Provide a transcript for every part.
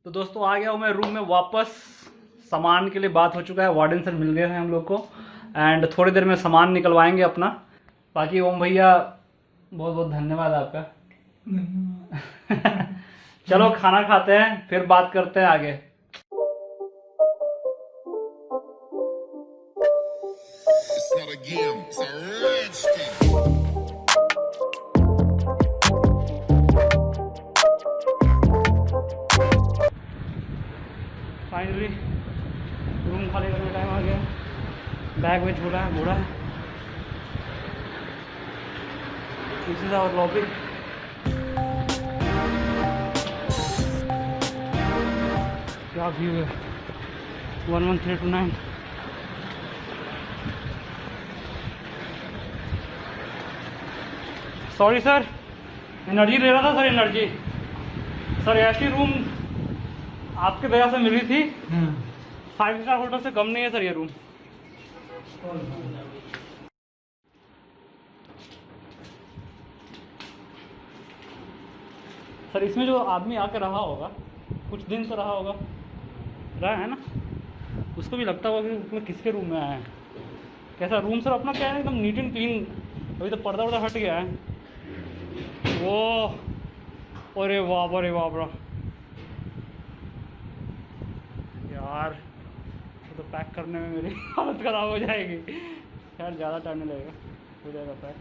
तो दोस्तों आ गया हूँ मैं रूम में वापस। सामान के लिए बात हो चुका है, वार्डन सर मिल गए हैं हम लोग को एंड थोड़ी देर में सामान निकलवाएंगे अपना। बाकी ओम भैया बहुत बहुत धन्यवाद आपका। चलो खाना खाते हैं फिर बात करते हैं आगे। It's not a game, it's a rich thing. Finally room खाली करने टाइम आ गया। बैग में छोड़ा है घोड़ा। This is our lobby. क्या व्यू है 11329। सॉरी सर, एनर्जी ले रहा था sir. Energy sir AC room आपके दया से मिली थी। 5 स्टार होटल से कम नहीं है सर ये रूम। सर इसमें जो आदमी आके रहा होगा, कुछ दिन तो रहा होगा, रहा है ना, उसको भी लगता होगा कि उसमें किसके रूम में आया है। कैसा रूम सर अपना क्या है, एकदम नीट एंड क्लीन। अभी तो पर्दा वर्दा हट गया है वो। अरे बाप रे बाप रे यार, तो पैक करने में मेरी हालत ख़राब हो जाएगी। खैर ज़्यादा टाइम नहीं लगेगा, हो जाएगा पैक।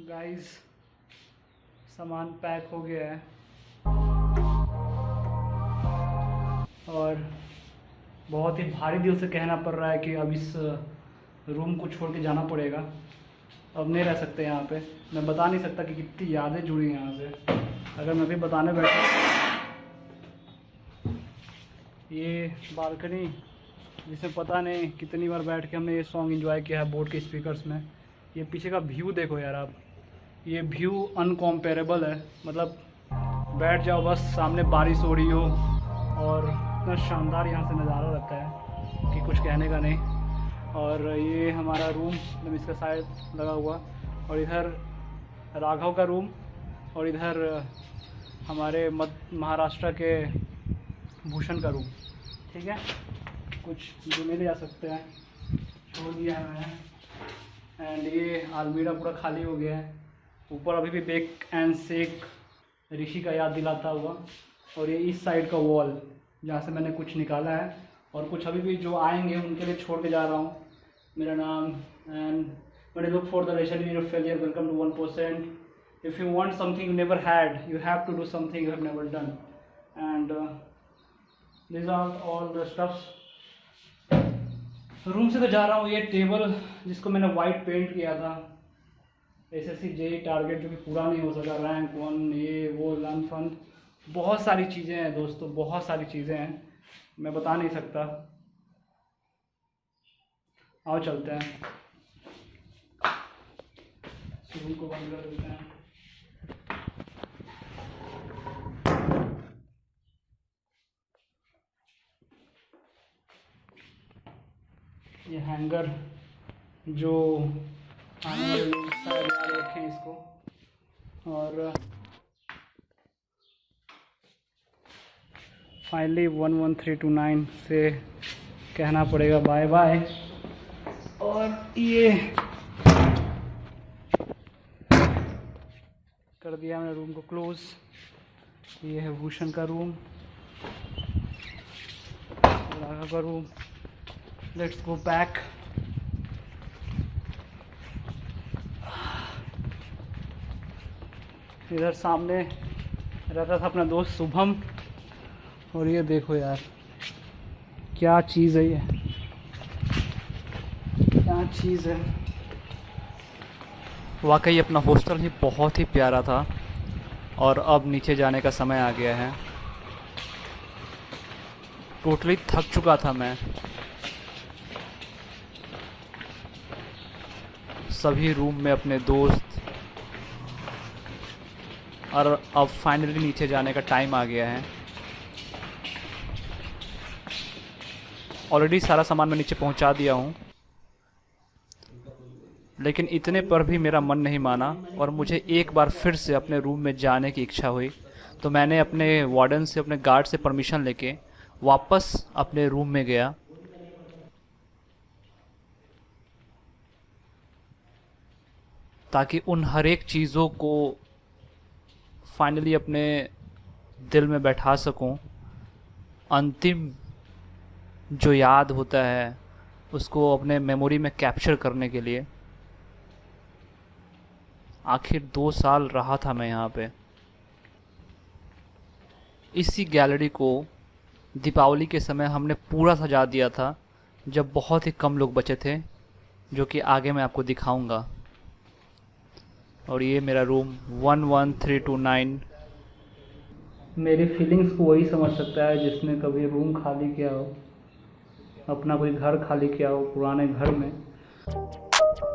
गाइस सामान पैक हो गया है और बहुत ही भारी दिल से कहना पड़ रहा है कि अब इस रूम को छोड़ के जाना पड़ेगा। अब नहीं रह सकते यहाँ पे। मैं बता नहीं सकता कि कितनी यादें जुड़ी हैं यहाँ से। अगर मैं भी बताने बैठा, ये बालकनी जिसमें पता नहीं कितनी बार बैठ के हमने ये सॉन्ग एंजॉय किया है बोट के स्पीकर्स में। ये पीछे का व्यू देखो यार आप, ये व्यू अनकॉम्पेरेबल है। मतलब बैठ जाओ बस, सामने बारिश हो रही हो और इतना शानदार यहाँ से नज़ारा रहता है कि कुछ कहने का नहीं। और ये हमारा रूम मतलब इसका साइड लगा हुआ, और इधर राघव का रूम, और इधर हमारे महाराष्ट्र के भूषण का रूम। ठीक है, कुछ जो ले जा सकते हैं छोड़ दिया है मैंने। एंड ये अलमीरा पूरा खाली हो गया है। ऊपर अभी भी बेक एंड शेक ऋषि का याद दिलाता हुआ, और ये इस साइड का वॉल जहाँ से मैंने कुछ निकाला है और कुछ अभी भी जो आएंगे उनके लिए छोड़ के जा रहा हूँ। मेरा नाम and but look for the ration in your failure, welcome to 1%। if you want something you never had, you have to do something you have never done. And these are all the stuffs. Room से तो जा रहा हूँ. ये table जिसको मैंने white paint किया था, SSC JEE टारगेट जो कि पूरा नहीं हो सका, रैंक 1 ये वो लन फन, बहुत सारी चीज़ें हैं दोस्तों, बहुत सारी चीज़ें हैं, मैं बता नहीं सकता. आओ चलते हैं, रूम को बंद कर देते हैं. ये हैंगर जो आने वाले लोग शायद याद रखें इसको. और फाइनली 11329 से कहना पड़ेगा बाय बाय. और ये कर दिया मैंने रूम को क्लोज. ये है भूषण का रूम, राघव का रूम. Let's go back. इधर सामने रहता था अपना दोस्त शुभम. और ये देखो यार क्या चीज़ है, ये क्या चीज़ है. वाकई अपना हॉस्टल ही बहुत ही प्यारा था. और अब नीचे जाने का समय आ गया है. टोटली थक चुका था मैं. सभी रूम में अपने दोस्त, और अब फाइनली नीचे जाने का टाइम आ गया है. ऑलरेडी सारा सामान मैं नीचे पहुंचा दिया हूं, लेकिन इतने पर भी मेरा मन नहीं माना और मुझे एक बार फिर से अपने रूम में जाने की इच्छा हुई. तो मैंने अपने वार्डन से, अपने गार्ड से परमिशन लेके वापस अपने रूम में गया. ताकि उन हर एक चीज़ों को फाइनली अपने दिल में बैठा सकूं. अंतिम जो याद होता है उसको अपने मेमोरी में कैप्चर करने के लिए. आखिर 2 साल रहा था मैं यहाँ पे. इसी गैलरी को दीपावली के समय हमने पूरा सजा दिया था, जब बहुत ही कम लोग बचे थे, जो कि आगे मैं आपको दिखाऊंगा. और ये मेरा रूम 11329. मेरी फीलिंग्स को वही समझ सकता है जिसने कभी रूम खाली किया हो, अपना कोई घर खाली किया हो पुराने घर में.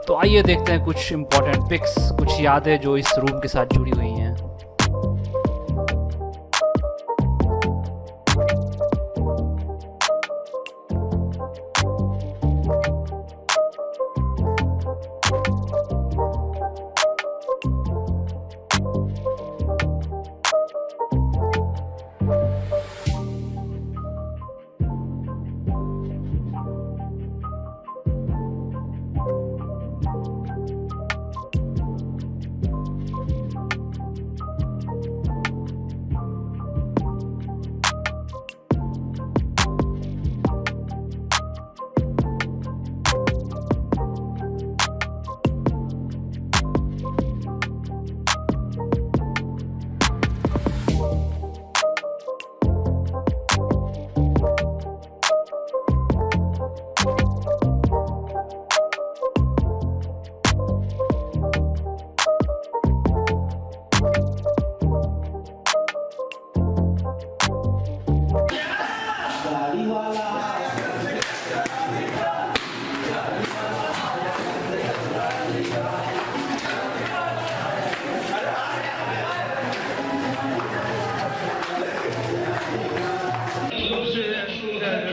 तो आइए देखते हैं कुछ इम्पोर्टेंट पिक्स, कुछ यादें जो इस रूम के साथ जुड़ी हुई हैं.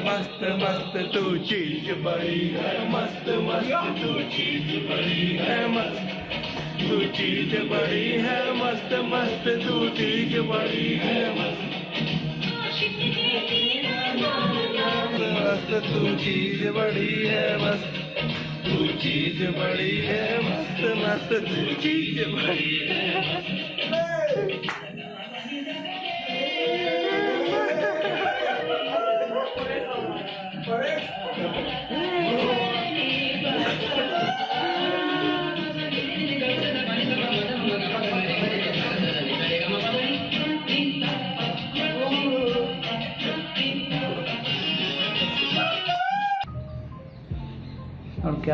मस्त मस्त तू चीज बड़ी है, मस्त मस्त तू चीज बड़ी है, मस्त तू चीज बड़ी है, मस्त मस्त तू चीज बड़ी है, मस्त तू चीज बड़ी है, मस्त तू चीज बड़ी है, मस्त मस्त तू चीज बड़ी है.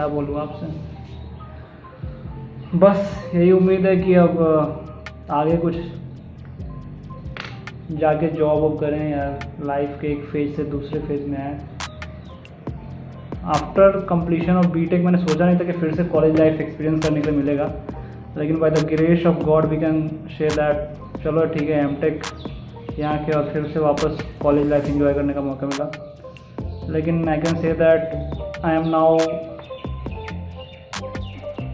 क्या बोलूँ आपसे, बस यही उम्मीद है कि अब आगे कुछ जाके जॉब वॉब करें या लाइफ के एक फेज से दूसरे फेज में आए। आफ्टर कंप्लीशन ऑफ बीटेक मैंने सोचा नहीं था कि फिर से कॉलेज लाइफ एक्सपीरियंस करने के लिए मिलेगा, लेकिन by the grace of God we can share that चलो ठीक है एमटेक यहाँ के और फिर से वापस कॉलेज लाइफ एंजॉय करने का मौका मिला। लेकिन I can say that I am now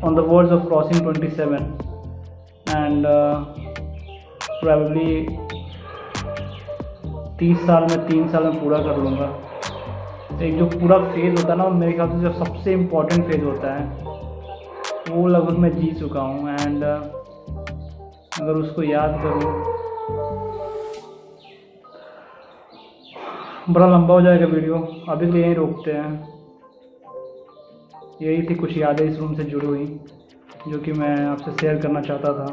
on the words of crossing 27 and probably 30 साल में 3 साल में पूरा कर लूँगा। एक जो पूरा फेज़ होता है ना, मेरे ख्याल से जो सबसे इम्पोर्टेंट फेज़ होता है वो लगभग मैं जी चुका हूँ। एंड अगर उसको याद करूँ, बड़ा लंबा हो जाएगा वीडियो, अभी तो यहीं रोकते हैं। यही थी कुछ यादें इस रूम से जुड़ी हुई जो कि मैं आपसे शेयर करना चाहता था।